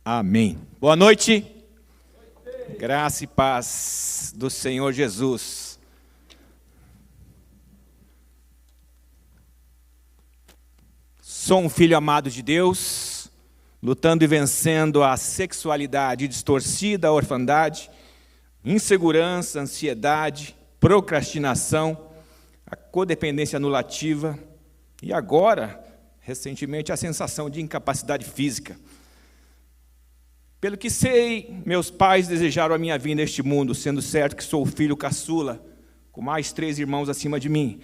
Amém. Boa noite. Graça e paz do Senhor Jesus. Sou um filho amado de Deus, lutando e vencendo a sexualidade distorcida, a orfandade, insegurança, ansiedade, procrastinação, a codependência anulativa e agora, recentemente, a sensação de incapacidade física. Pelo que sei, meus pais desejaram a minha vinda a este mundo, sendo certo que sou o filho caçula, com mais 3 irmãos acima de mim.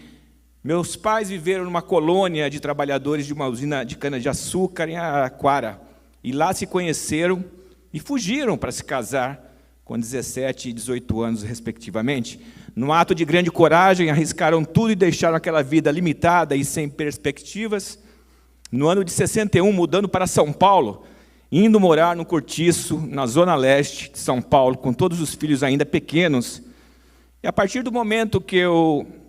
Meus pais viveram numa colônia de trabalhadores de uma usina de cana-de-açúcar em Araraquara, e lá se conheceram e fugiram para se casar com 17 e 18 anos, respectivamente. Num ato de grande coragem, arriscaram tudo e deixaram aquela vida limitada e sem perspectivas. No ano de 61, mudando para São Paulo, indo morar no Cortiço, na zona leste de São Paulo, com todos os filhos ainda pequenos. E a partir do momento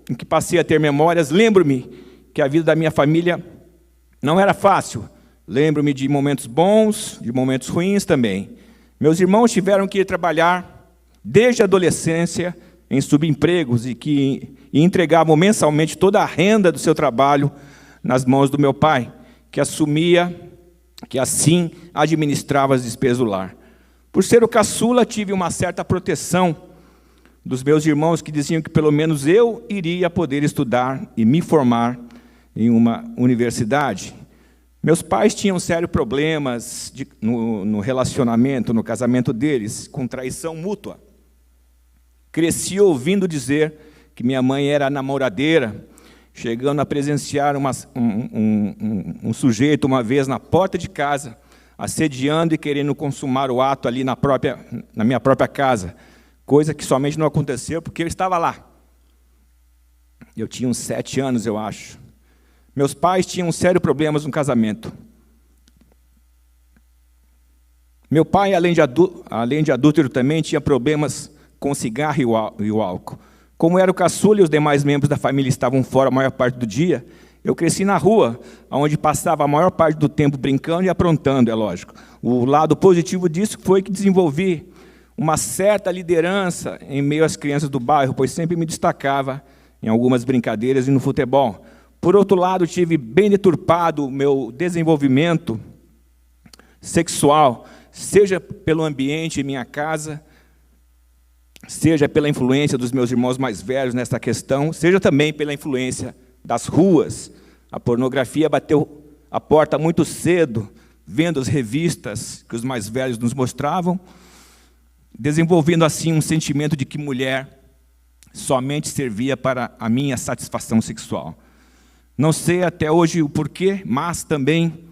em que passei a ter memórias, lembro-me que a vida da minha família não era fácil. Lembro-me de momentos bons, de momentos ruins também. Meus irmãos tiveram que ir trabalhar desde a adolescência em subempregos e entregavam mensalmente toda a renda do seu trabalho nas mãos do meu pai, que assim administrava as despesas do lar. Por ser o caçula, tive uma certa proteção dos meus irmãos, que diziam que pelo menos eu iria poder estudar e me formar em uma universidade. Meus pais tinham sérios problemas no relacionamento, no casamento deles, com traição mútua. Cresci ouvindo dizer que minha mãe era namoradeira, chegando a presenciar um sujeito uma vez na porta de casa, assediando e querendo consumar o ato ali na minha própria casa, coisa que somente não aconteceu porque eu estava lá. Eu tinha uns 7 anos, eu acho. Meus pais tinham sérios problemas no casamento. Meu pai, além de adúltero, também tinha problemas com o cigarro e o álcool. Como era o caçula e os demais membros da família estavam fora a maior parte do dia, eu cresci na rua, onde passava a maior parte do tempo brincando e aprontando, é lógico. O lado positivo disso foi que desenvolvi uma certa liderança em meio às crianças do bairro, pois sempre me destacava em algumas brincadeiras e no futebol. Por outro lado, tive bem deturpado o meu desenvolvimento sexual, seja pelo ambiente em minha casa, seja pela influência dos meus irmãos mais velhos nessa questão, seja também pela influência das ruas. A pornografia bateu a porta muito cedo, vendo as revistas que os mais velhos nos mostravam, desenvolvendo assim um sentimento de que mulher somente servia para a minha satisfação sexual. Não sei até hoje o porquê, mas também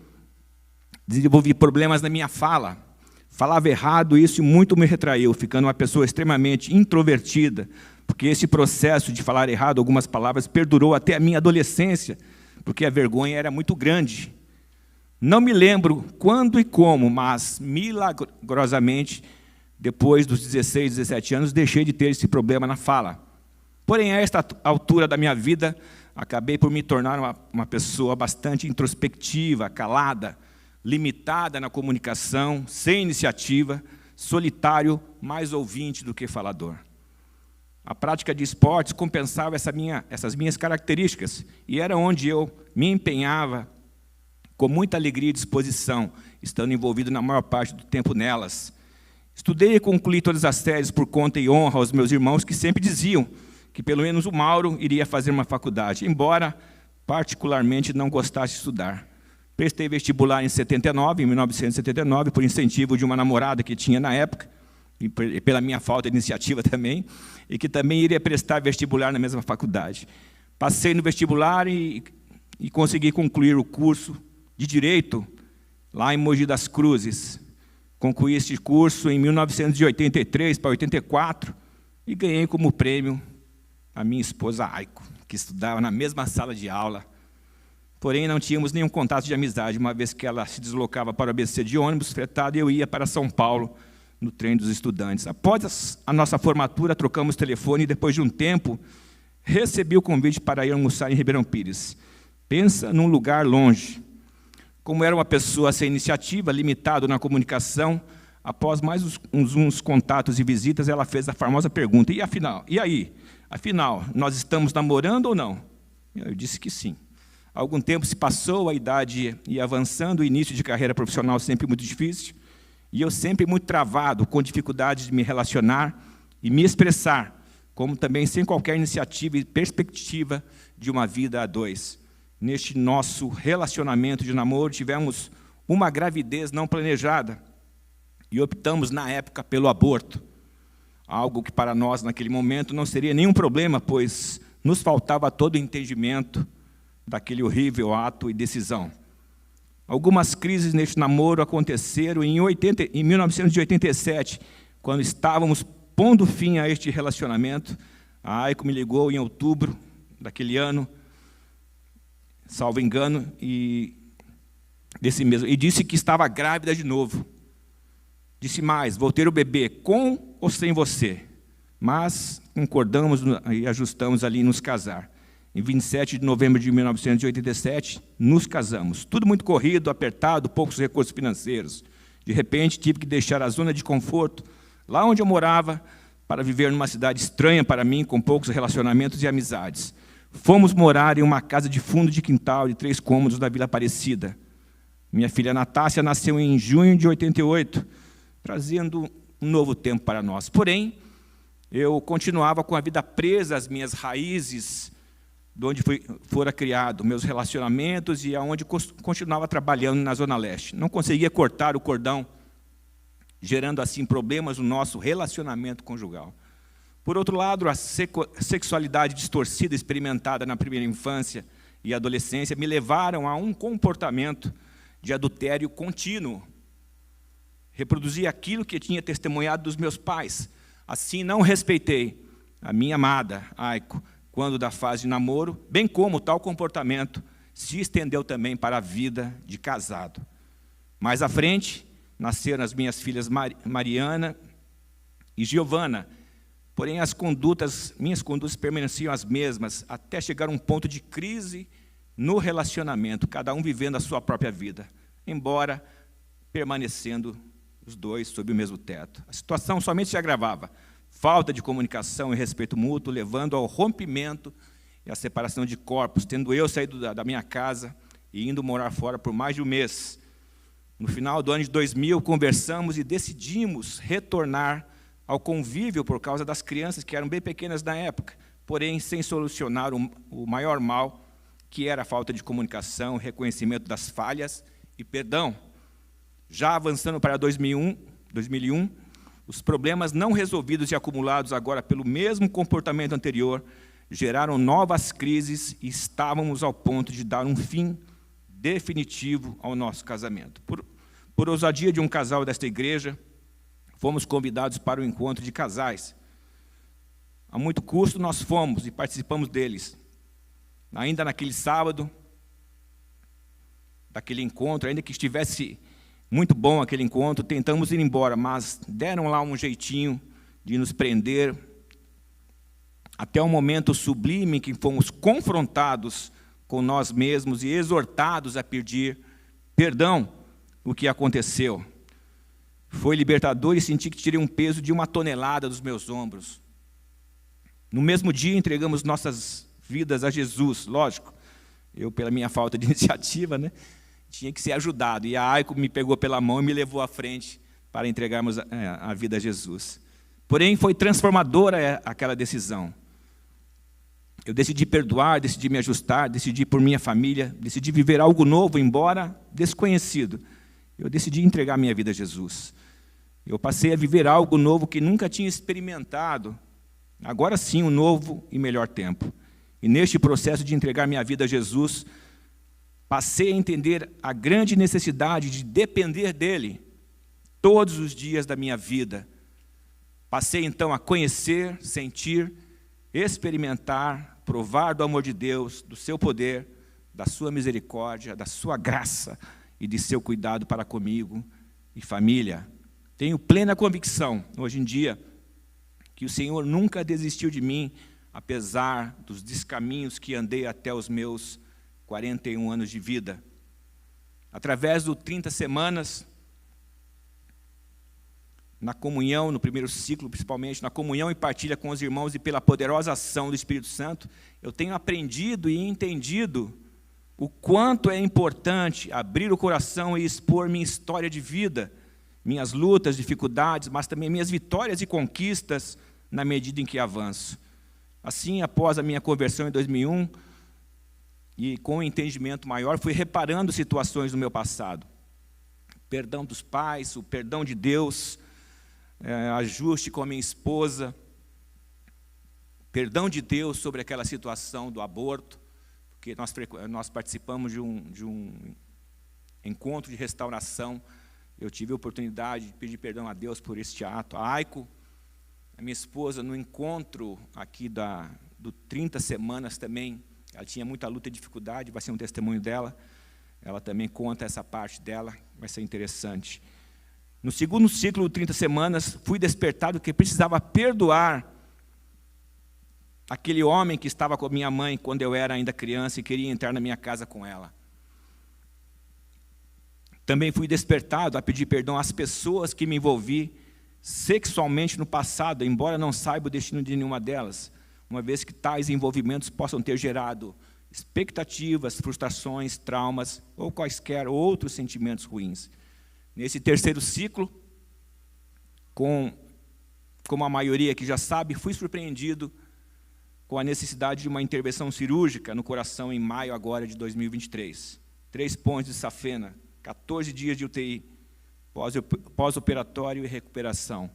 desenvolvi problemas na minha fala. Falava errado, e isso muito me retraiu, ficando uma pessoa extremamente introvertida, porque esse processo de falar errado algumas palavras perdurou até a minha adolescência, porque a vergonha era muito grande. Não me lembro quando e como, mas milagrosamente, depois dos 16, 17 anos, deixei de ter esse problema na fala. Porém, a esta altura da minha vida, acabei por me tornar uma pessoa bastante introspectiva, calada, limitada na comunicação, sem iniciativa, solitário, mais ouvinte do que falador. A prática de esportes compensava essas minhas características, e era onde eu me empenhava com muita alegria e disposição, estando envolvido na maior parte do tempo nelas. Estudei e concluí todas as séries por conta e honra aos meus irmãos, que sempre diziam que pelo menos o Mauro iria fazer uma faculdade, embora particularmente não gostasse de estudar. Prestei vestibular em 1979, por incentivo de uma namorada que tinha na época, e pela minha falta de iniciativa também, e que também iria prestar vestibular na mesma faculdade. Passei no vestibular e consegui concluir o curso de Direito lá em Mogi das Cruzes. Concluí este curso em 1983 para 84 e ganhei como prêmio a minha esposa Aiko, que estudava na mesma sala de aula. Porém, não tínhamos nenhum contato de amizade, uma vez que ela se deslocava para o ABC de ônibus fretado e eu ia para São Paulo no trem dos estudantes. Após a nossa formatura, trocamos telefone e, depois de um tempo, recebi o convite para ir almoçar em Ribeirão Pires. Pensa num lugar longe. Como era uma pessoa sem iniciativa, limitado na comunicação, após mais uns contatos e visitas, ela fez a famosa pergunta: e afinal? E aí? Afinal, nós estamos namorando ou não? Eu disse que sim. Algum tempo se passou, a idade ia avançando, o início de carreira profissional sempre muito difícil, e eu sempre muito travado, com dificuldade de me relacionar e me expressar, como também sem qualquer iniciativa e perspectiva de uma vida a dois. Neste nosso relacionamento de namoro, tivemos uma gravidez não planejada e optamos, na época, pelo aborto. Algo que para nós, naquele momento, não seria nenhum problema, pois nos faltava todo o entendimento daquele horrível ato e decisão. Algumas crises neste namoro aconteceram em 1987, quando estávamos pondo fim a este relacionamento. A Aiko me ligou em outubro daquele ano, salvo engano, e disse que estava grávida de novo. Disse mais: vou ter o bebê com ou sem você? Mas concordamos e ajustamos ali em nos casar. Em 27 de novembro de 1987, nos casamos. Tudo muito corrido, apertado, poucos recursos financeiros. De repente, tive que deixar a zona de conforto, lá onde eu morava, para viver numa cidade estranha para mim, com poucos relacionamentos e amizades. Fomos morar em uma casa de fundo de quintal, de 3 cômodos, da Vila Aparecida. Minha filha Natácia nasceu em junho de 88, trazendo um novo tempo para nós. Porém, eu continuava com a vida presa às minhas raízes, de onde fora criado, meus relacionamentos e aonde continuava trabalhando na Zona Leste. Não conseguia cortar o cordão, gerando assim problemas no nosso relacionamento conjugal. Por outro lado, a sexualidade distorcida experimentada na primeira infância e adolescência me levaram a um comportamento de adultério contínuo. Reproduzi aquilo que tinha testemunhado dos meus pais. Assim, não respeitei a minha amada Aiko, quando da fase de namoro, bem como tal comportamento se estendeu também para a vida de casado. Mais à frente, nasceram as minhas filhas Mariana e Giovana, porém minhas condutas permaneciam as mesmas, até chegar a um ponto de crise no relacionamento, cada um vivendo a sua própria vida, embora permanecendo os dois sob o mesmo teto. A situação somente se agravava. Falta de comunicação e respeito mútuo, levando ao rompimento e à separação de corpos, tendo eu saído da minha casa e indo morar fora por mais de um mês. No final do ano de 2000, conversamos e decidimos retornar ao convívio por causa das crianças, que eram bem pequenas na época, porém sem solucionar o maior mal, que era a falta de comunicação, reconhecimento das falhas e perdão. Já avançando para 2001, os problemas não resolvidos e acumulados agora pelo mesmo comportamento anterior geraram novas crises e estávamos ao ponto de dar um fim definitivo ao nosso casamento. Por ousadia de um casal desta igreja, fomos convidados para o encontro de casais. A muito custo nós fomos e participamos deles. Ainda naquele sábado, daquele encontro, ainda que estivesse muito bom aquele encontro, tentamos ir embora, mas deram lá um jeitinho de nos prender, até o momento sublime em que fomos confrontados com nós mesmos e exortados a pedir perdão o que aconteceu. Foi libertador e senti que tirei um peso de 1 tonelada dos meus ombros. No mesmo dia, entregamos nossas vidas a Jesus, lógico. Eu, pela minha falta de iniciativa, tinha que ser ajudado. E a Aiko me pegou pela mão e me levou à frente para entregarmos a vida a Jesus. Porém, foi transformadora aquela decisão. Eu decidi perdoar, decidi me ajustar, decidi por minha família, decidi viver algo novo, embora desconhecido. Eu decidi entregar minha vida a Jesus. Eu passei a viver algo novo que nunca tinha experimentado. Agora sim, um novo e melhor tempo. E neste processo de entregar minha vida a Jesus, passei a entender a grande necessidade de depender dEle todos os dias da minha vida. Passei então a conhecer, sentir, experimentar, provar do amor de Deus, do seu poder, da sua misericórdia, da sua graça e de seu cuidado para comigo e família. Tenho plena convicção, hoje em dia, que o Senhor nunca desistiu de mim, apesar dos descaminhos que andei até os meus 41 anos de vida. Através do 30 semanas, na comunhão, no primeiro ciclo principalmente, na comunhão e partilha com os irmãos e pela poderosa ação do Espírito Santo, eu tenho aprendido e entendido o quanto é importante abrir o coração e expor minha história de vida, minhas lutas, dificuldades, mas também minhas vitórias e conquistas na medida em que avanço. Assim, após a minha conversão em 2001, e com um entendimento maior, fui reparando situações do meu passado. Perdão dos pais, o perdão de Deus, ajuste com a minha esposa, perdão de Deus sobre aquela situação do aborto, porque nós participamos de um encontro de restauração. Eu tive a oportunidade de pedir perdão a Deus por este ato. A Aiko, a minha esposa, no encontro aqui do 30 semanas também, ela tinha muita luta e dificuldade, vai ser um testemunho dela. Ela também conta essa parte dela, vai ser interessante. No segundo ciclo de 30 semanas, fui despertado que precisava perdoar aquele homem que estava com a minha mãe quando eu era ainda criança e queria entrar na minha casa com ela. Também fui despertado a pedir perdão às pessoas que me envolvi sexualmente no passado, embora não saiba o destino de nenhuma delas, uma vez que tais envolvimentos possam ter gerado expectativas, frustrações, traumas ou quaisquer outros sentimentos ruins. Nesse terceiro ciclo, como a maioria que já sabe, fui surpreendido com a necessidade de uma intervenção cirúrgica no coração em maio agora de 2023. 3 pontos de safena, 14 dias de UTI, pós-operatório e recuperação.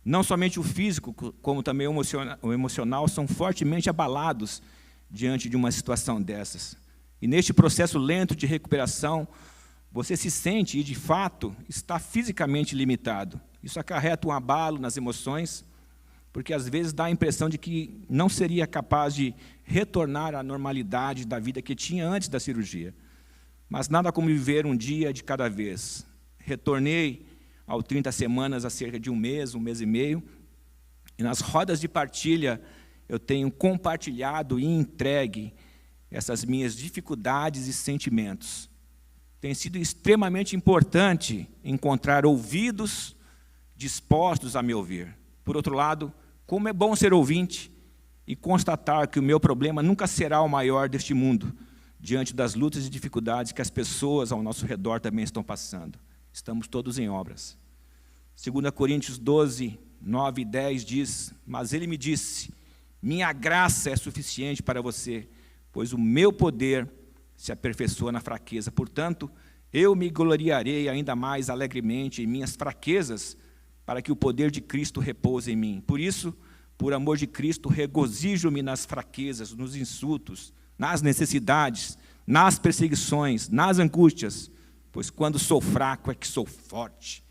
Não somente o físico, como também o emocional, são fortemente abalados diante de uma situação dessas. E neste processo lento de recuperação, você se sente e, de fato, está fisicamente limitado. Isso acarreta um abalo nas emoções, porque às vezes dá a impressão de que não seria capaz de retornar à normalidade da vida que tinha antes da cirurgia. Mas nada como viver um dia de cada vez. Retornei ao 30 semanas há cerca de um mês e meio, e nas rodas de partilha eu tenho compartilhado e entregue essas minhas dificuldades e sentimentos. Tem sido extremamente importante encontrar ouvidos dispostos a me ouvir. Por outro lado, como é bom ser ouvinte e constatar que o meu problema nunca será o maior deste mundo, diante das lutas e dificuldades que as pessoas ao nosso redor também estão passando. Estamos todos em obras. 2 Coríntios 12, 9 e 10 diz: mas ele me disse, minha graça é suficiente para você, pois o meu poder se aperfeiçoa na fraqueza. Portanto, eu me gloriarei ainda mais alegremente em minhas fraquezas, para que o poder de Cristo repouse em mim. Por isso, por amor de Cristo, regozijo-me nas fraquezas, nos insultos, nas necessidades, nas perseguições, nas angústias, pois quando sou fraco é que sou forte.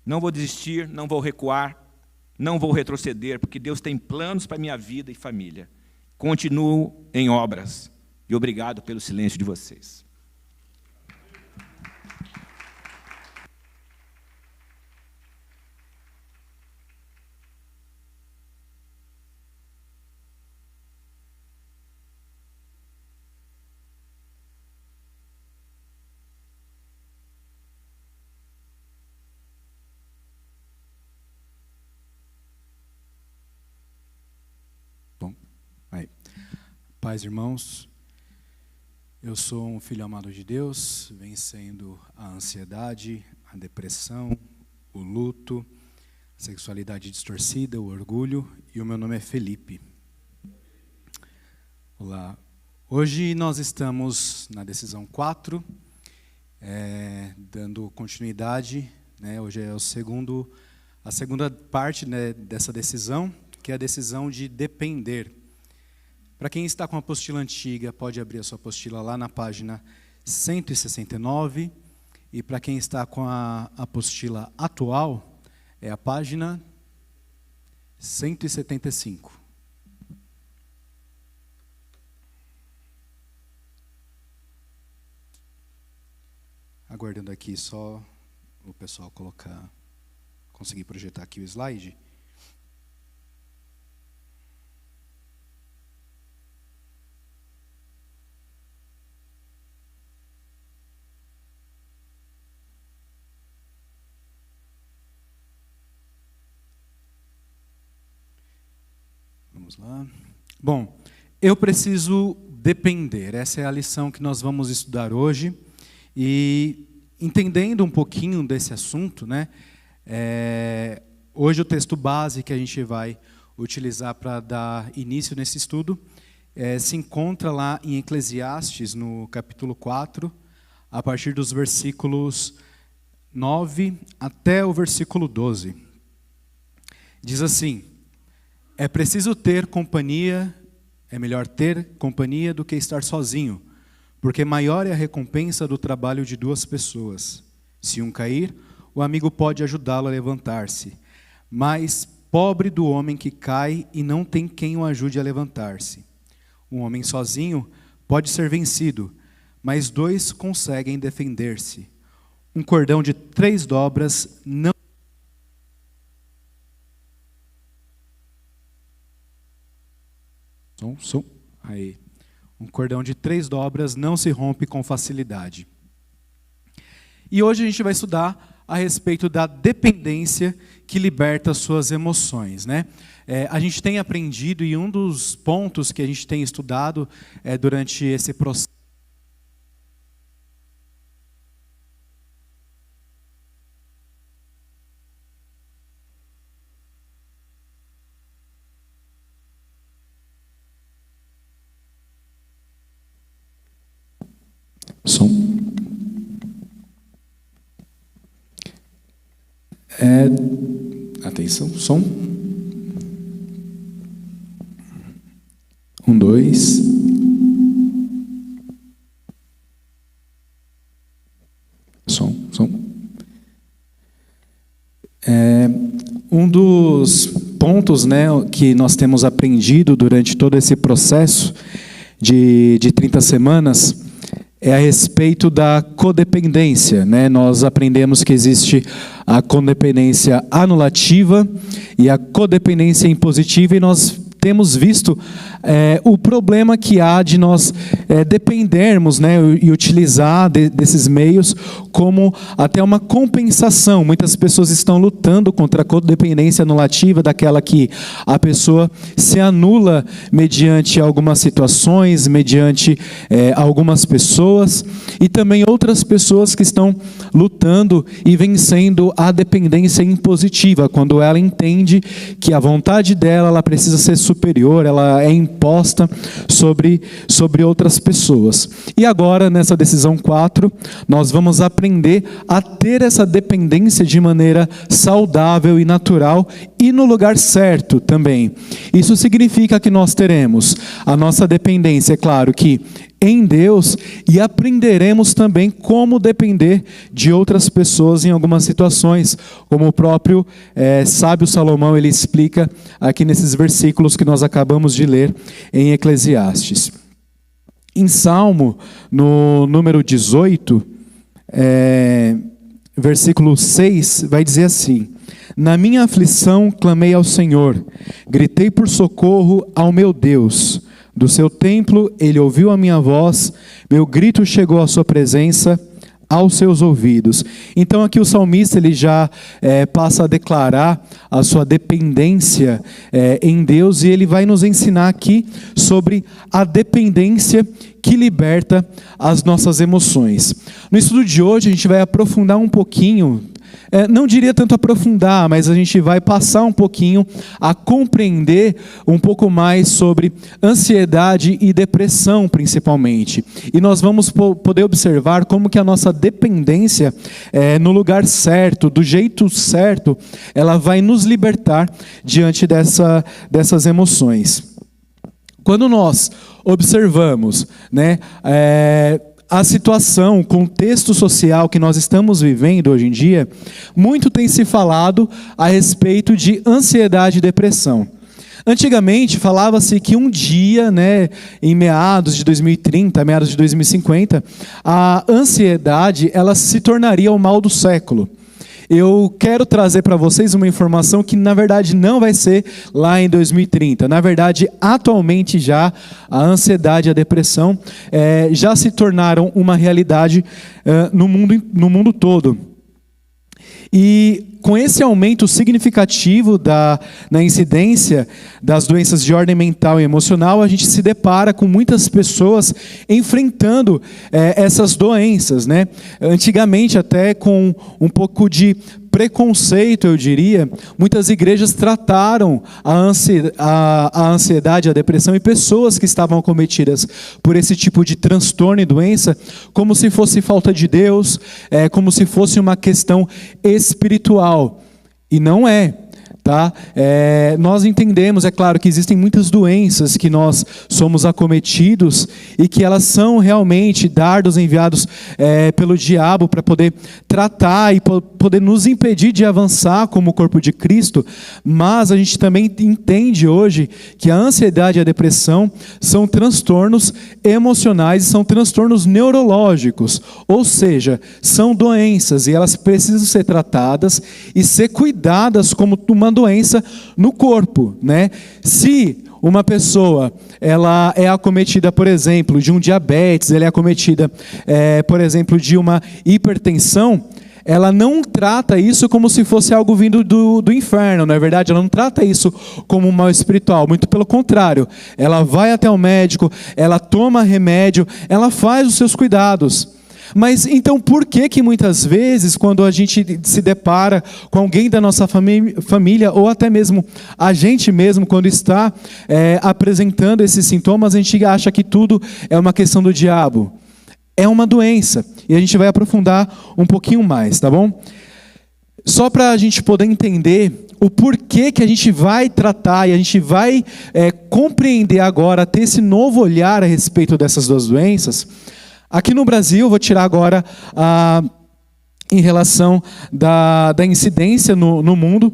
Não vou desistir, não vou recuar, não vou retroceder, porque Deus tem planos para a minha vida e família. Continuo em obras. E obrigado pelo silêncio de vocês. Bom, aí. Paz, irmãos. Eu sou um filho amado de Deus, vencendo a ansiedade, a depressão, o luto, a sexualidade distorcida, o orgulho, e o meu nome é Felipe. Olá. Hoje nós estamos na decisão 4, dando continuidade, né? Hoje é a segunda parte, né, dessa decisão, que é a decisão de depender. Para quem está com a apostila antiga, pode abrir a sua apostila lá na página 169. E para quem está com a apostila atual, é a página 175. Aguardando aqui só o pessoal conseguir projetar aqui o slide. Vamos lá. Bom, eu preciso depender. Essa é a lição que nós vamos estudar hoje. E entendendo um pouquinho desse assunto, né? Hoje o texto base que a gente vai utilizar para dar início nesse estudo se encontra lá em Eclesiastes, no capítulo 4, a partir dos versículos 9 até o versículo 12. Diz assim: é preciso ter companhia, é melhor ter companhia do que estar sozinho, porque maior é a recompensa do trabalho de duas pessoas. Se um cair, o amigo pode ajudá-lo a levantar-se, mas pobre do homem que cai e não tem quem o ajude a levantar-se. Um homem sozinho pode ser vencido, mas dois conseguem defender-se. Um cordão de 3 dobras não... Aí. Um cordão de 3 dobras não se rompe com facilidade. E hoje a gente vai estudar a respeito da dependência que liberta suas emoções, né? A gente tem aprendido, e um dos pontos que a gente tem estudado durante esse processo atenção, som. 1, 2. Som. Um dos pontos, né, que nós temos aprendido durante todo esse processo de 30 semanas é a respeito da codependência, né? Nós aprendemos que existe a codependência anulativa e a codependência impositiva, e nós temos visto o problema que há de nós dependermos, né, e utilizar desses meios como até uma compensação. Muitas pessoas estão lutando contra a codependência anulativa, daquela que a pessoa se anula mediante algumas situações, mediante algumas pessoas, e também outras pessoas que estão lutando e vencendo a dependência impositiva, quando ela entende que a vontade dela, ela precisa ser superior, ela é imposta sobre outras pessoas. E agora, nessa decisão 4, nós vamos aprender a ter essa dependência de maneira saudável e natural, e no lugar certo também. Isso significa que nós teremos a nossa dependência, é claro que em Deus, e aprenderemos também como depender de outras pessoas em algumas situações, como o próprio sábio Salomão ele explica aqui nesses versículos que nós acabamos de ler em Eclesiastes. Em Salmo, no número 18, versículo 6, vai dizer assim: na minha aflição clamei ao Senhor, gritei por socorro ao meu Deus. Do seu templo ele ouviu a minha voz, meu grito chegou à sua presença, aos seus ouvidos. Então aqui o salmista ele já passa a declarar a sua dependência em Deus, e ele vai nos ensinar aqui sobre a dependência que liberta as nossas emoções. No estudo de hoje a gente vai aprofundar um pouquinho, não diria tanto aprofundar, mas a gente vai passar um pouquinho a compreender um pouco mais sobre ansiedade e depressão, principalmente. E nós vamos poder observar como que a nossa dependência, no lugar certo, do jeito certo, ela vai nos libertar diante dessas emoções. Quando nós observamos, né, a situação, o contexto social que nós estamos vivendo hoje em dia, muito tem se falado a respeito de ansiedade e depressão. Antigamente falava-se que um dia, né, em meados de 2030, meados de 2050, a ansiedade ela se tornaria o mal do século. Eu quero trazer para vocês uma informação que, na verdade, não vai ser lá em 2030. Na verdade, atualmente já a ansiedade e a depressão já se tornaram uma realidade no mundo todo. E com esse aumento significativo na incidência das doenças de ordem mental e emocional, a gente se depara com muitas pessoas enfrentando essas doenças, né? Antigamente, até com um pouco de preconceito, eu diria, muitas igrejas trataram a ansiedade, a depressão e pessoas que estavam acometidas por esse tipo de transtorno e doença como se fosse falta de Deus, como se fosse uma questão espiritual. E não é. Tá? Nós entendemos, é claro, que existem muitas doenças que nós somos acometidos e que elas são realmente dardos enviados pelo diabo para poder tratar e poder nos impedir de avançar como corpo de Cristo, mas a gente também entende hoje que a ansiedade e a depressão são transtornos emocionais e são transtornos neurológicos, ou seja, são doenças e elas precisam ser tratadas e ser cuidadas como uma doença no corpo, né? Se uma pessoa ela é acometida, por exemplo, de um diabetes, ela é acometida, por exemplo, de uma hipertensão, ela não trata isso como se fosse algo vindo do inferno, não é verdade? Ela não trata isso como um mal espiritual, muito pelo contrário. Ela vai até o médico, ela toma remédio, ela faz os seus cuidados. Mas então por que muitas vezes, quando a gente se depara com alguém da nossa família, ou até mesmo a gente mesmo, quando está apresentando esses sintomas, a gente acha que tudo é uma questão do diabo? É uma doença. E a gente vai aprofundar um pouquinho mais, tá bom? Só para a gente poder entender o porquê que a gente vai tratar e a gente vai compreender agora, ter esse novo olhar a respeito dessas duas doenças. Aqui no Brasil, vou tirar agora em relação da incidência no mundo,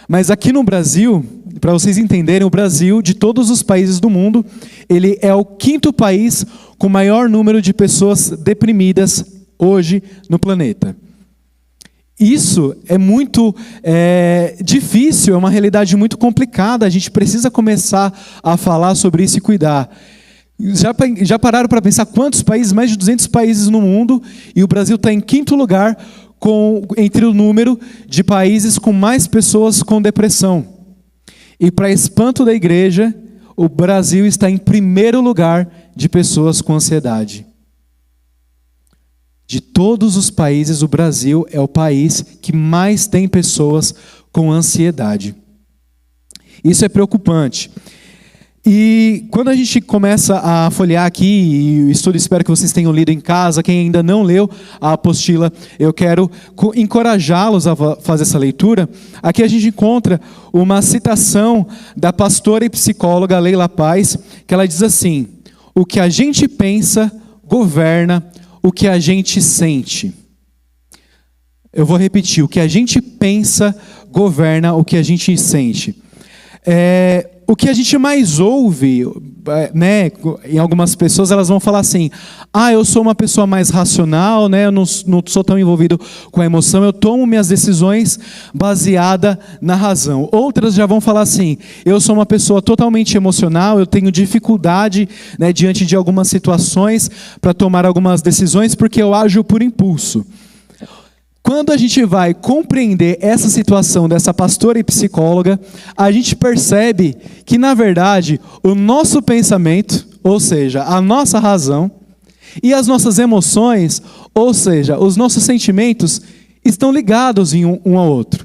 mas aqui no Brasil, para vocês entenderem, o Brasil, de todos os países do mundo, ele é o 5º país com maior número de pessoas deprimidas hoje no planeta. Isso é muito difícil, é uma realidade muito complicada, a gente precisa começar a falar sobre isso e cuidar. Já pararam para pensar quantos países? Mais de 200 países no mundo, e o Brasil está em 5º lugar entre o número de países com mais pessoas com depressão. E para espanto da igreja, o Brasil está em 1º lugar de pessoas com ansiedade. De todos os países, o Brasil é o país que mais tem pessoas com ansiedade. Isso é preocupante. E quando a gente começa a folhear aqui, e o estudo, espero que vocês tenham lido em casa, quem ainda não leu a apostila, eu quero encorajá-los a fazer essa leitura. Aqui a gente encontra uma citação da pastora e psicóloga Leila Paz, que ela diz assim: o que a gente pensa governa o que a gente sente. Eu vou repetir: o que a gente pensa governa o que a gente sente. O que a gente mais ouve, né, em algumas pessoas, elas vão falar assim: eu sou uma pessoa mais racional, né, eu não sou tão envolvido com a emoção, eu tomo minhas decisões baseada na razão. Outras já vão falar assim: eu sou uma pessoa totalmente emocional, eu tenho dificuldade, né, diante de algumas situações para tomar algumas decisões porque eu ajo por impulso. Quando a gente vai compreender essa situação dessa pastora e psicóloga, a gente percebe que, na verdade, o nosso pensamento, ou seja, a nossa razão, e as nossas emoções, ou seja, os nossos sentimentos, estão ligados em um ao outro.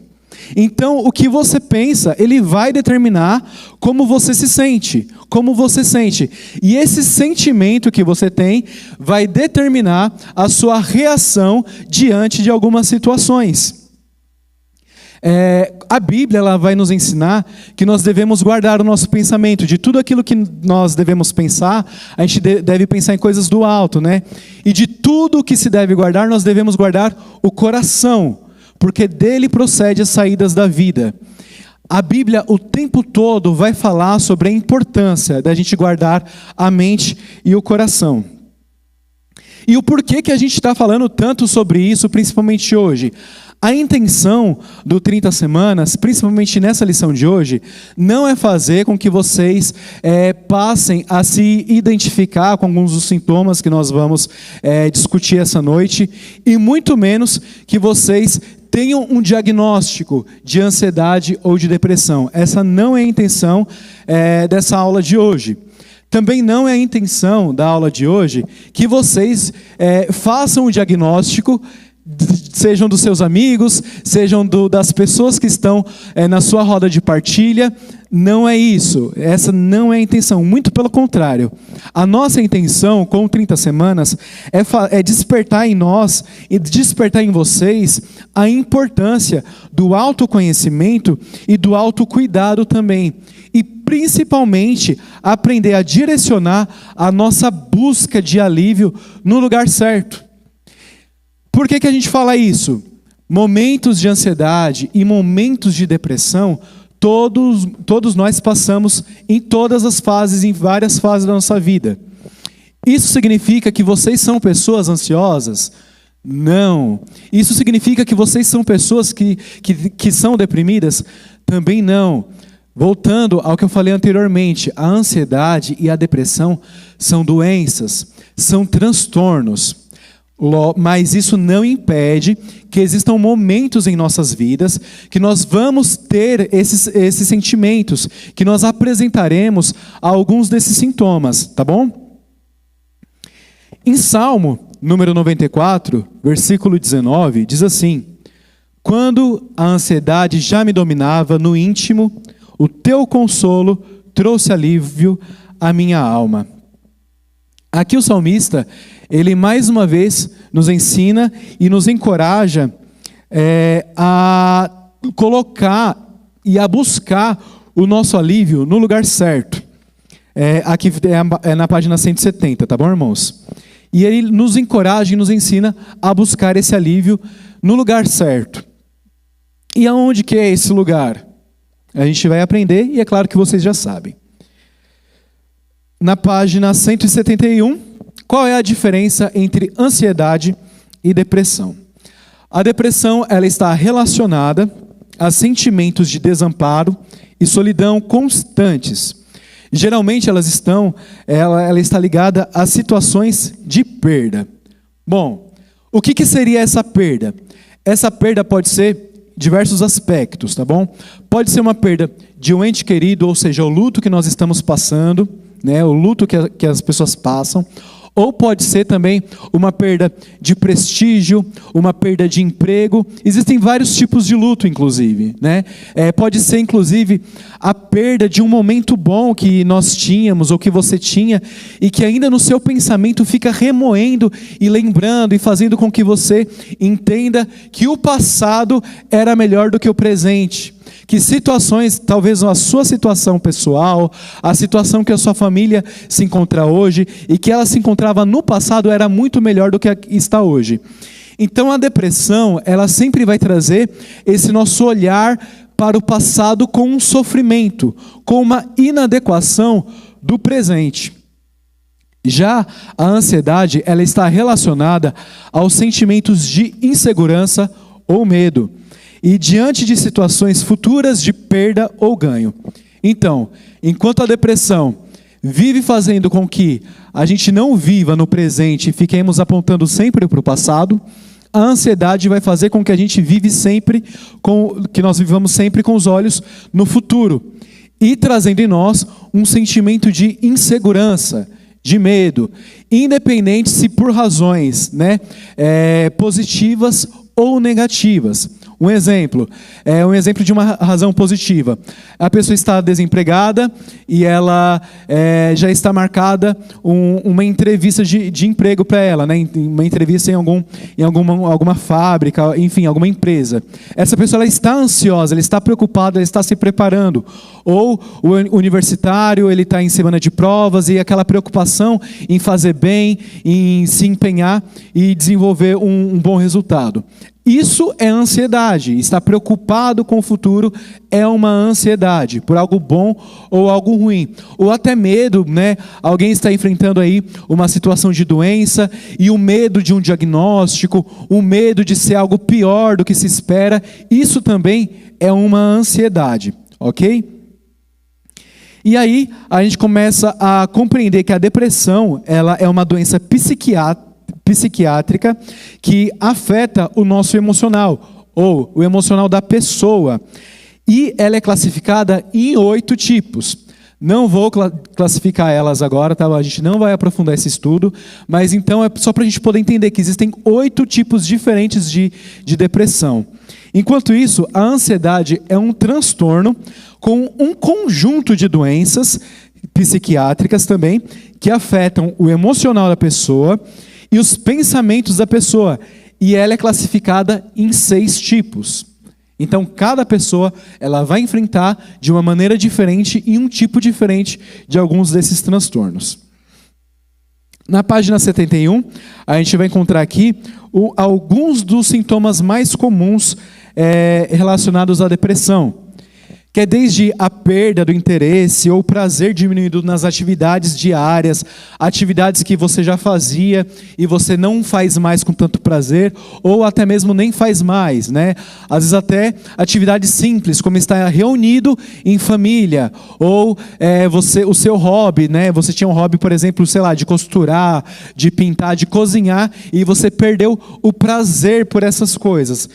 Então, o que você pensa, ele vai determinar como você se sente, como você sente. E esse sentimento que você tem vai determinar a sua reação diante de algumas situações. A Bíblia ela vai nos ensinar que nós devemos guardar o nosso pensamento. De tudo aquilo que nós devemos pensar, a gente deve pensar em coisas do alto, né? E de tudo que se deve guardar, nós devemos guardar o coração, porque dele procede as saídas da vida. A Bíblia o tempo todo vai falar sobre a importância da gente guardar a mente e o coração. E o porquê que a gente está falando tanto sobre isso, principalmente hoje? A intenção do 30 semanas, principalmente nessa lição de hoje, não é fazer com que vocês passem a se identificar com alguns dos sintomas que nós vamos discutir essa noite, e muito menos que vocês tenham um diagnóstico de ansiedade ou de depressão. Essa não é a intenção dessa aula de hoje. Também não é a intenção da aula de hoje que vocês façam o diagnóstico, sejam dos seus amigos, sejam das pessoas que estão na sua roda de partilha. Não é isso. Essa não é a intenção. Muito pelo contrário. A nossa intenção com 30 semanas é despertar em nós e despertar em vocês a importância do autoconhecimento e do autocuidado também. E principalmente aprender a direcionar a nossa busca de alívio no lugar certo. Por que a gente fala isso? Momentos de ansiedade e momentos de depressão, todos nós passamos em todas as fases, em várias fases da nossa vida. Isso significa que vocês são pessoas ansiosas? Não. Isso significa que vocês são pessoas que são deprimidas? Também não. Voltando ao que eu falei anteriormente, a ansiedade e a depressão são doenças, são transtornos. Mas isso não impede que existam momentos em nossas vidas que nós vamos ter esses sentimentos, que nós apresentaremos alguns desses sintomas, tá bom? Em Salmo número 94, versículo 19, diz assim: quando a ansiedade já me dominava no íntimo, o teu consolo trouxe alívio à minha alma. Aqui o salmista, ele mais uma vez nos ensina e nos encoraja a colocar e a buscar o nosso alívio no lugar certo. Aqui é na página 170, tá bom, irmãos? E ele nos encoraja e nos ensina a buscar esse alívio no lugar certo. E aonde que é esse lugar? A gente vai aprender e é claro que vocês já sabem. Na página 171, qual é a diferença entre ansiedade e depressão? A depressão, ela está relacionada a sentimentos de desamparo e solidão constantes. Geralmente ela está ligada a situações de perda. Bom, o que seria essa perda? Essa perda pode ser diversos aspectos, tá bom? Pode ser uma perda de um ente querido, ou seja, o luto que nós estamos passando, né, o luto que as pessoas passam, ou pode ser também uma perda de prestígio, uma perda de emprego. Existem vários tipos de luto, inclusive, né? Pode ser, inclusive, a perda de um momento bom que nós tínhamos, ou que você tinha, e que ainda no seu pensamento fica remoendo e lembrando e fazendo com que você entenda que o passado era melhor do que o presente. Que situações, talvez a sua situação pessoal, a situação que a sua família se encontra hoje e que ela se encontrava no passado era muito melhor do que está hoje. Então a depressão, ela sempre vai trazer esse nosso olhar para o passado com um sofrimento, com uma inadequação do presente. Já a ansiedade, ela está relacionada aos sentimentos de insegurança ou medo. E diante de situações futuras de perda ou ganho. Então, enquanto a depressão vive fazendo com que a gente não viva no presente e fiquemos apontando sempre para o passado, a ansiedade vai fazer com que a gente que nós vivamos sempre com os olhos no futuro. E trazendo em nós um sentimento de insegurança, de medo, independente se por razões positivas ou negativas. Um exemplo de uma razão positiva. A pessoa está desempregada e ela já está marcada uma entrevista de emprego para ela, né? Uma entrevista em alguma fábrica, enfim, alguma empresa. Essa pessoa ela está ansiosa, ela está preocupada, ela está se preparando. Ou o universitário, ele está em semana de provas e aquela preocupação em fazer bem, em se empenhar e desenvolver um bom resultado. Isso é ansiedade. Estar preocupado com o futuro é uma ansiedade, por algo bom ou algo ruim. Ou até medo, né? Alguém está enfrentando aí uma situação de doença e o medo de um diagnóstico, o medo de ser algo pior do que se espera. Isso também é uma ansiedade, ok? E aí a gente começa a compreender que a depressão, ela é uma doença psiquiátrica que afeta o nosso emocional, ou o emocional da pessoa. E ela é classificada em 8 tipos. Não vou classificar elas agora, tá? A gente não vai aprofundar esse estudo, mas então é só para a gente poder entender que existem 8 tipos diferentes de depressão. Enquanto isso, a ansiedade é um transtorno com um conjunto de doenças psiquiátricas também, que afetam o emocional da pessoa e os pensamentos da pessoa. E ela é classificada em 6 tipos. Então, cada pessoa ela vai enfrentar de uma maneira diferente e um tipo diferente de alguns desses transtornos. Na página 71, a gente vai encontrar aqui alguns dos sintomas mais comuns relacionados à depressão, que é desde a perda do interesse ou prazer diminuído nas atividades diárias, atividades que você já fazia e você não faz mais com tanto prazer, ou até mesmo nem faz mais, né? Às vezes até atividades simples, como estar reunido em família, ou o seu hobby, né? Você tinha um hobby, por exemplo, sei lá, de costurar, de pintar, de cozinhar, e você perdeu o prazer por essas coisas.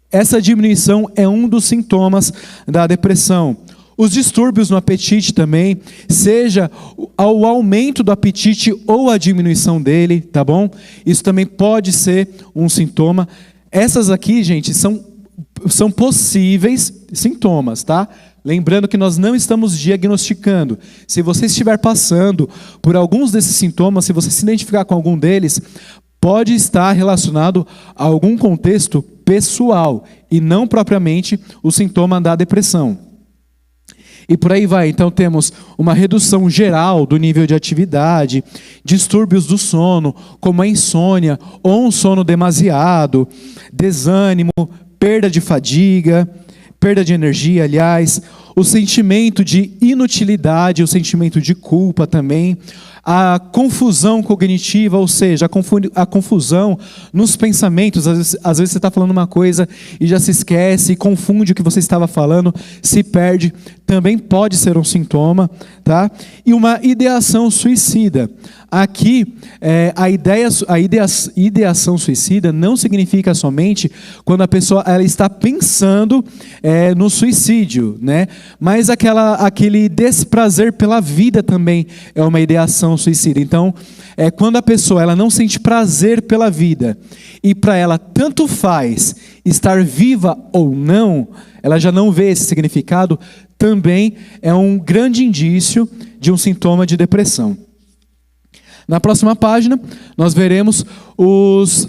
Essa diminuição é um dos sintomas da depressão. Os distúrbios no apetite também, seja o aumento do apetite ou a diminuição dele, tá bom? Isso também pode ser um sintoma. Essas aqui, gente, são possíveis sintomas, tá? Lembrando que nós não estamos diagnosticando. Se você estiver passando por alguns desses sintomas, se você se identificar com algum deles, pode estar relacionado a algum contexto pessoal e não propriamente o sintoma da depressão. E por aí vai. Então temos uma redução geral do nível de atividade, distúrbios do sono, como a insônia ou um sono demasiado, desânimo, perda de fadiga, perda de energia, aliás, o sentimento de inutilidade, o sentimento de culpa também, a confusão cognitiva, ou seja, a confusão nos pensamentos. Às vezes você está falando uma coisa e já se esquece, e confunde o que você estava falando, se perde, também pode ser um sintoma, tá? E uma ideação suicida. Aqui, a ideação suicida não significa somente quando a pessoa ela está pensando no suicídio, né? Mas aquele desprazer pela vida também é uma ideação suicida. Então, quando a pessoa ela não sente prazer pela vida e para ela tanto faz estar viva ou não, ela já não vê esse significado, também é um grande indício de um sintoma de depressão. Na próxima página, nós veremos os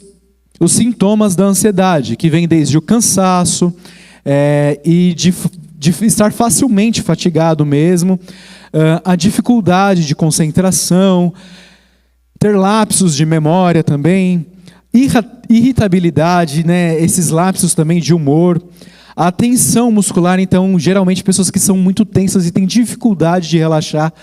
sintomas da ansiedade, que vem desde o cansaço e de estar facilmente fatigado mesmo, a dificuldade de concentração, ter lapsos de memória também, irritabilidade, né, esses lapsos também de humor, a tensão muscular. Então, geralmente pessoas que são muito tensas e têm dificuldade de relaxar,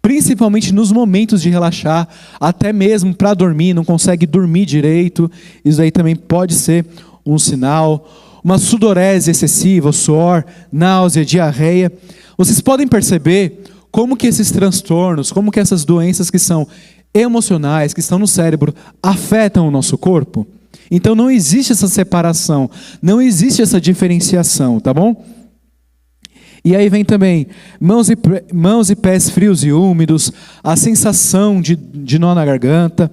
principalmente nos momentos de relaxar, até mesmo para dormir, não consegue dormir direito. Isso aí também pode ser um sinal. Uma sudorese excessiva, suor, náusea, diarreia. Vocês podem perceber como que esses transtornos, como que essas doenças que são emocionais, que estão no cérebro, afetam o nosso corpo? Então não existe essa separação, não existe essa diferenciação, tá bom? E aí vem também mãos e pés frios e úmidos, a sensação de nó na garganta,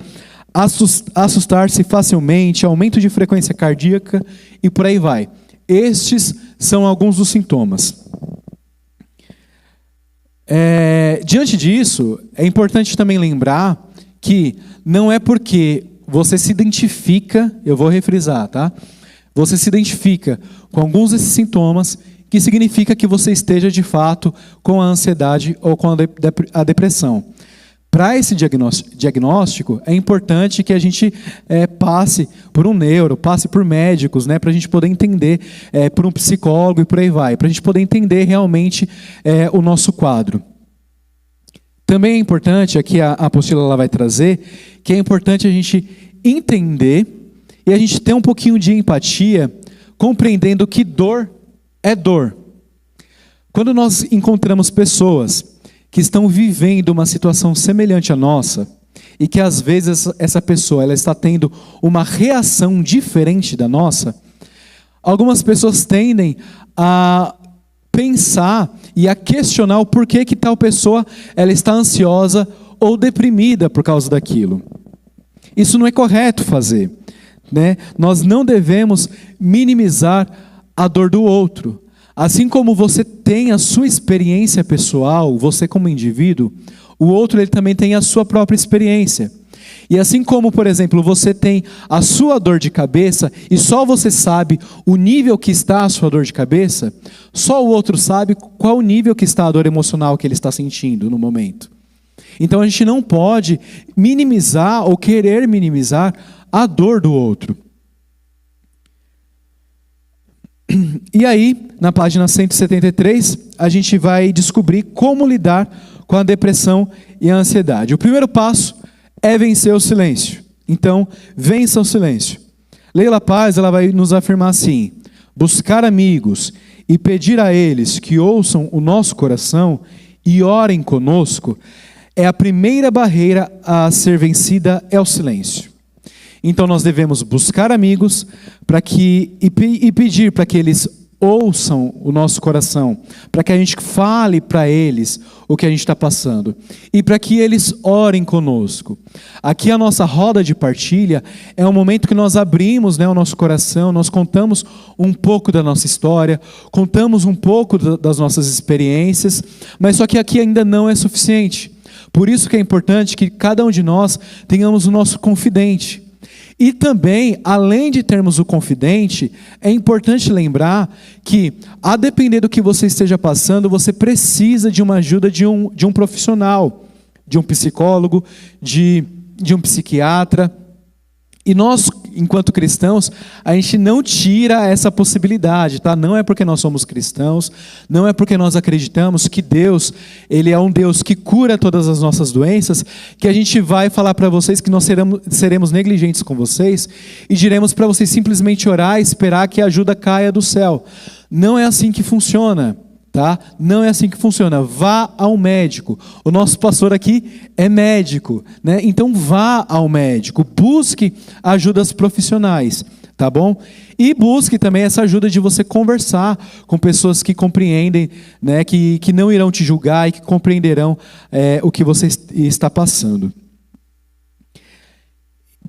assustar-se facilmente, aumento de frequência cardíaca e por aí vai. Estes são alguns dos sintomas. Diante disso, é importante também lembrar que não é porque você se identifica, eu vou refrisar, tá? Você se identifica com alguns desses sintomas que significa que você esteja de fato com a ansiedade ou com a depressão. para esse diagnóstico, é importante que a gente passe por um neuro, passe por médicos, né, para a gente poder entender, por um psicólogo e por aí vai, para a gente poder entender realmente o nosso quadro. Também é importante, aqui a apostila ela vai trazer, que é importante a gente entender e a gente ter um pouquinho de empatia, compreendendo que dor é dor. Quando nós encontramos pessoas que estão vivendo uma situação semelhante à nossa, e que às vezes essa pessoa ela está tendo uma reação diferente da nossa, algumas pessoas tendem a pensar e a questionar o porquê que tal pessoa ela está ansiosa ou deprimida por causa daquilo. Isso não é correto fazer, né? Nós não devemos minimizar a dor do outro. Assim como você tem a sua experiência pessoal, você como indivíduo, o outro ele também tem a sua própria experiência. E assim como, por exemplo, você tem a sua dor de cabeça e só você sabe o nível que está a sua dor de cabeça, só o outro sabe qual o nível que está a dor emocional que ele está sentindo no momento. Então a gente não pode minimizar ou querer minimizar a dor do outro. E aí, na página 173, a gente vai descobrir como lidar com a depressão e a ansiedade. O primeiro passo é vencer o silêncio. Então, vença o silêncio. Leila Paz ela vai nos afirmar assim: buscar amigos e pedir a eles que ouçam o nosso coração e orem conosco é a primeira barreira a ser vencida, é o silêncio. Então nós devemos buscar amigos e pedir para que eles ouçam o nosso coração, para que a gente fale para eles o que a gente está passando e para que eles orem conosco. Aqui a nossa roda de partilha é um momento que nós abrimos, né, o nosso coração, nós contamos um pouco da nossa história, contamos um pouco das nossas experiências, mas só que aqui ainda não é suficiente. Por isso que é importante que cada um de nós tenhamos o nosso confidente. E também, além de termos o confidente, é importante lembrar que, a depender do que você esteja passando, você precisa de uma ajuda de um profissional, de um psicólogo, de um psiquiatra. E nós, enquanto cristãos, a gente não tira essa possibilidade, tá? Não é porque nós somos cristãos, não é porque nós acreditamos que Deus, Ele é um Deus que cura todas as nossas doenças, que a gente vai falar para vocês que nós seremos negligentes com vocês e diremos para vocês simplesmente orar e esperar que a ajuda caia do céu. Não é assim que funciona. Tá? Não é assim que funciona. Vá ao médico. O nosso pastor aqui é médico, né? Então vá ao médico, busque ajudas profissionais, tá bom? E busque também essa ajuda de você conversar com pessoas que compreendem, né? Que não irão te julgar e que compreenderão o que você está passando.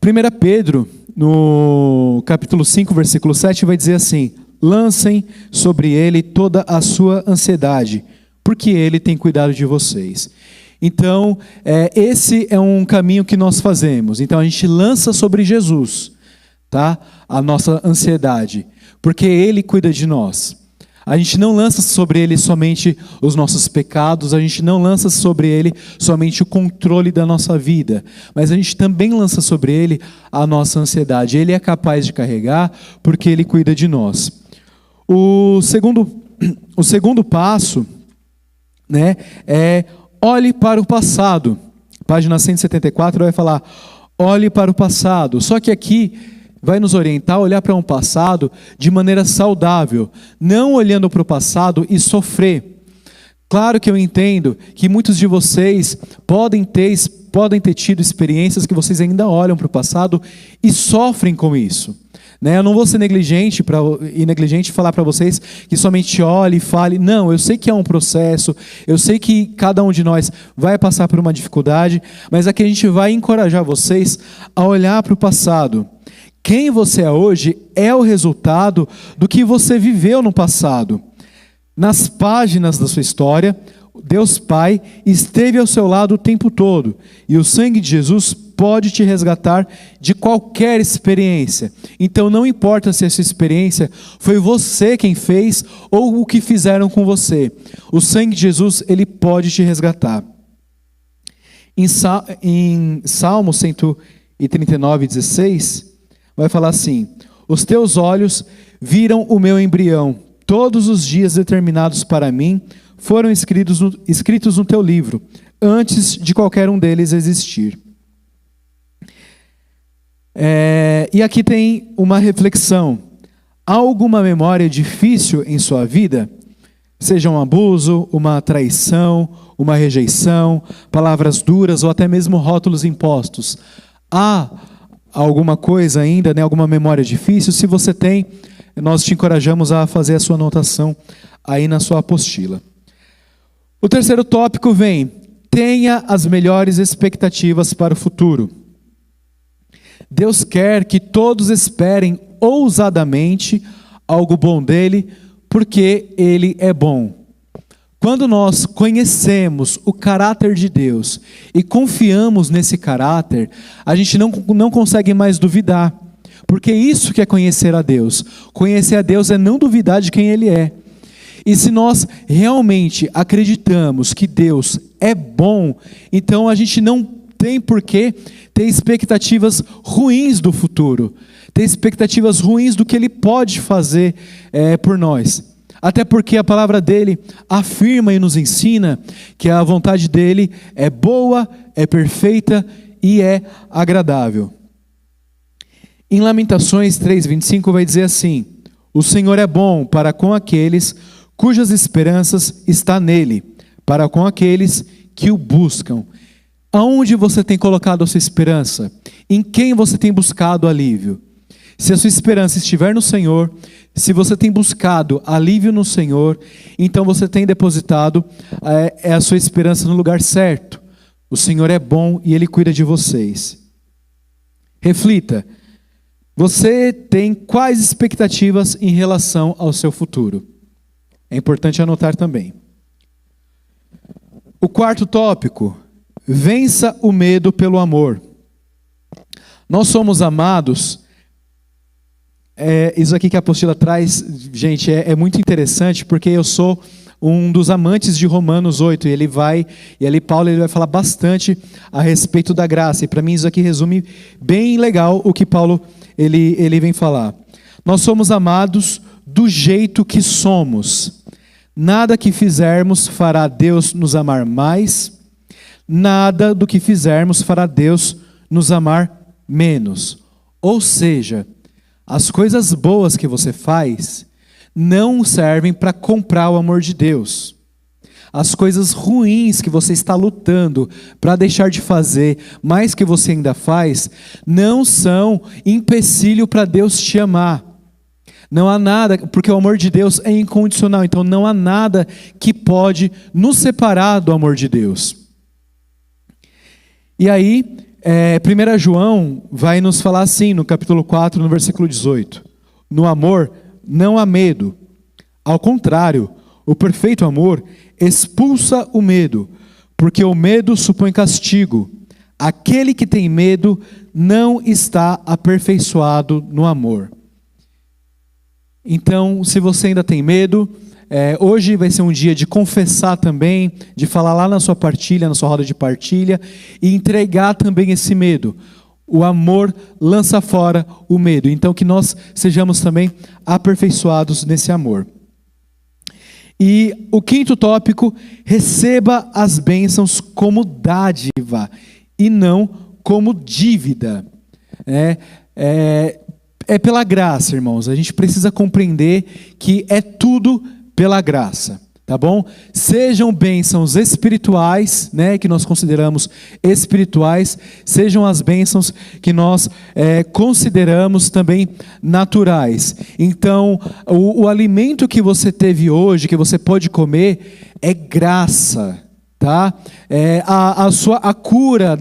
1 Pedro, no capítulo 5, versículo 7, vai dizer assim: lancem sobre ele toda a sua ansiedade, porque ele tem cuidado de vocês. Então, esse é um caminho que nós fazemos. Então, a gente lança sobre Jesus, tá? A nossa ansiedade, porque ele cuida de nós. A gente não lança sobre ele somente os nossos pecados, a gente não lança sobre ele somente o controle da nossa vida, mas a gente também lança sobre ele a nossa ansiedade. Ele é capaz de carregar, porque ele cuida de nós. O segundo passo, né, é olhe para o passado. Página 174 vai falar, olhe para o passado. Só que aqui vai nos orientar a olhar para um passado de maneira saudável, não olhando para o passado e sofrer. Claro que eu entendo que muitos de vocês podem ter tido experiências que vocês ainda olham para o passado e sofrem com isso. Eu não vou ser negligente e falar para vocês que somente olhe e fale. Não, eu sei que é um processo, eu sei que cada um de nós vai passar por uma dificuldade, mas aqui a gente vai encorajar vocês a olhar para o passado. Quem você é hoje é o resultado do que você viveu no passado. Nas páginas da sua história, Deus Pai esteve ao seu lado o tempo todo, e o sangue de Jesus pode te resgatar de qualquer experiência. Então não importa se essa experiência foi você quem fez ou o que fizeram com você. O sangue de Jesus, ele pode te resgatar. Em Salmo 139, 16, vai falar assim: os teus olhos viram o meu embrião, todos os dias determinados para mim foram escritos no teu livro, antes de qualquer um deles existir. E aqui tem uma reflexão. Há alguma memória difícil em sua vida? Seja um abuso, uma traição, uma rejeição, palavras duras ou até mesmo rótulos impostos. Há alguma coisa ainda, né, alguma memória difícil? Se você tem, nós te encorajamos a fazer a sua anotação aí na sua apostila. O terceiro tópico vem: tenha as melhores expectativas para o futuro. Deus quer que todos esperem ousadamente algo bom dele, porque ele é bom. Quando nós conhecemos o caráter de Deus e confiamos nesse caráter, a gente não consegue mais duvidar, porque isso que é conhecer a Deus. Conhecer a Deus é não duvidar de quem ele é. E se nós realmente acreditamos que Deus é bom, então a gente não tem por que ter expectativas ruins do futuro, ter expectativas ruins do que ele pode fazer por nós. Até porque a palavra dele afirma e nos ensina que a vontade dele é boa, é perfeita e é agradável. Em Lamentações 3:25 vai dizer assim: o Senhor é bom para com aqueles cujas esperanças está nele, para com aqueles que o buscam. Aonde você tem colocado a sua esperança? Em quem você tem buscado alívio? Se a sua esperança estiver no Senhor, se você tem buscado alívio no Senhor, então você tem depositado a sua esperança no lugar certo. O Senhor é bom e Ele cuida de vocês. Reflita. Você tem quais expectativas em relação ao seu futuro? É importante anotar também. O quarto tópico: vença o medo pelo amor. Nós somos amados. Isso aqui que a apostila traz, gente, é muito interessante, porque eu sou um dos amantes de Romanos 8, e ali Paulo ele vai falar bastante a respeito da graça, e para mim isso aqui resume bem legal o que Paulo ele vem falar. Nós somos amados do jeito que somos. Nada que fizermos fará Deus nos amar mais, nada do que fizermos fará Deus nos amar menos. Ou seja, as coisas boas que você faz não servem para comprar o amor de Deus. As coisas ruins que você está lutando para deixar de fazer, mas que você ainda faz, não são empecilho para Deus te amar. Não há nada, porque o amor de Deus é incondicional, então não há nada que pode nos separar do amor de Deus. E aí, 1 João vai nos falar assim, no capítulo 4, no versículo 18. No amor não há medo. Ao contrário, o perfeito amor expulsa o medo, porque o medo supõe castigo. Aquele que tem medo não está aperfeiçoado no amor. Então, se você ainda tem medo, hoje vai ser um dia de confessar também, de falar lá na sua partilha, na sua roda de partilha, e entregar também esse medo. O amor lança fora o medo. Então que nós sejamos também aperfeiçoados nesse amor. E o quinto tópico: receba as bênçãos como dádiva e não como dívida. É pela graça, irmãos. A gente precisa compreender que é tudo pela graça, tá bom? Sejam bênçãos espirituais, né, que nós consideramos espirituais, sejam as bênçãos que nós consideramos também naturais. Então, o alimento que você teve hoje, que você pode comer, é graça. Tá? A cura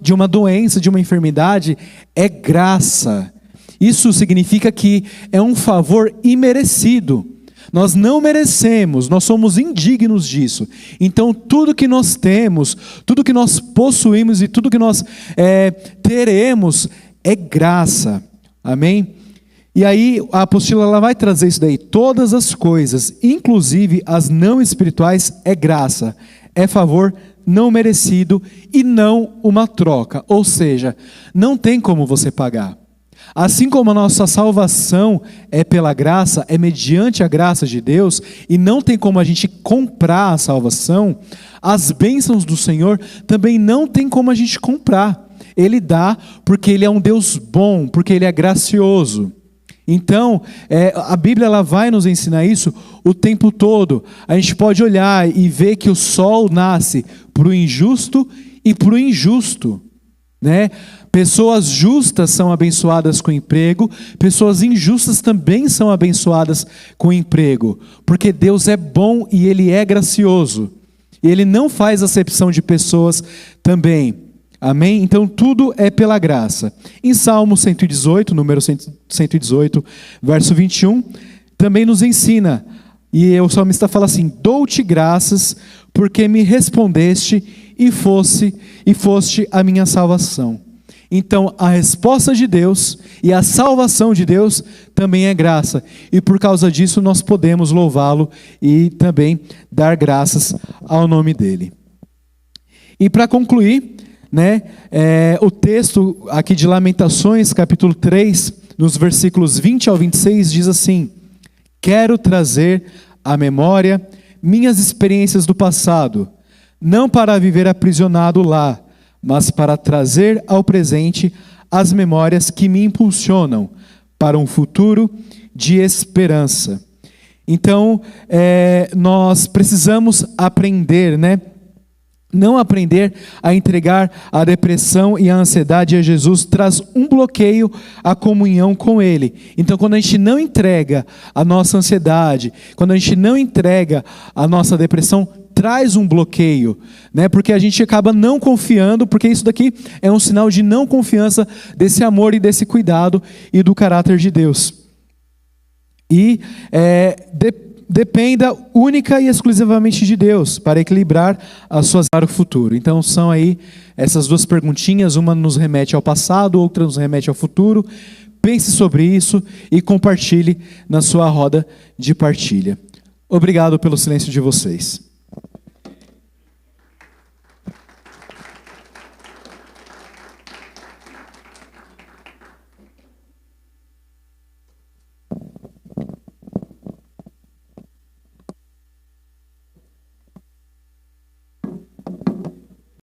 de uma doença, de uma enfermidade, é graça. Isso significa que é um favor imerecido. Nós não merecemos, nós somos indignos disso. Então tudo que nós temos, tudo que nós possuímos e tudo que nós teremos é graça. Amém? E aí a apostila ela vai trazer isso daí. Todas as coisas, inclusive as não espirituais, é graça, é favor não merecido e não uma troca. Ou seja, não tem como você pagar. Assim como a nossa salvação é pela graça, é mediante a graça de Deus, e não tem como a gente comprar a salvação, as bênçãos do Senhor também não tem como a gente comprar. Ele dá porque Ele é um Deus bom, porque Ele é gracioso. Então, a Bíblia ela vai nos ensinar isso o tempo todo. A gente pode olhar e ver que o sol nasce para o injusto e para o injusto, né? Pessoas justas são abençoadas com emprego, pessoas injustas também são abençoadas com emprego, porque Deus é bom e Ele é gracioso, e Ele não faz acepção de pessoas também, amém? Então tudo é pela graça. Em Salmo 118, número 118, verso 21, também nos ensina, e o salmista fala assim: dou-te graças porque me respondeste e foste a minha salvação. Então, a resposta de Deus e a salvação de Deus também é graça. E por causa disso, nós podemos louvá-lo e também dar graças ao nome dele. E para concluir, né, o texto aqui de Lamentações, capítulo 3, nos versículos 20 ao 26, diz assim: quero trazer à memória minhas experiências do passado, não para viver aprisionado lá, mas para trazer ao presente as memórias que me impulsionam para um futuro de esperança. Então, nós precisamos aprender, né? Não aprender a entregar a depressão e a ansiedade a Jesus traz um bloqueio à comunhão com Ele. Então, quando a gente não entrega a nossa ansiedade, quando a gente não entrega a nossa depressão, traz um bloqueio, né? Porque a gente acaba não confiando, porque isso daqui é um sinal de não confiança desse amor e desse cuidado e do caráter de Deus. E dependa única e exclusivamente de Deus para equilibrar as suas para o futuro. Então são aí essas duas perguntinhas, uma nos remete ao passado, outra nos remete ao futuro. Pense sobre isso e compartilhe na sua roda de partilha. Obrigado pelo silêncio de vocês.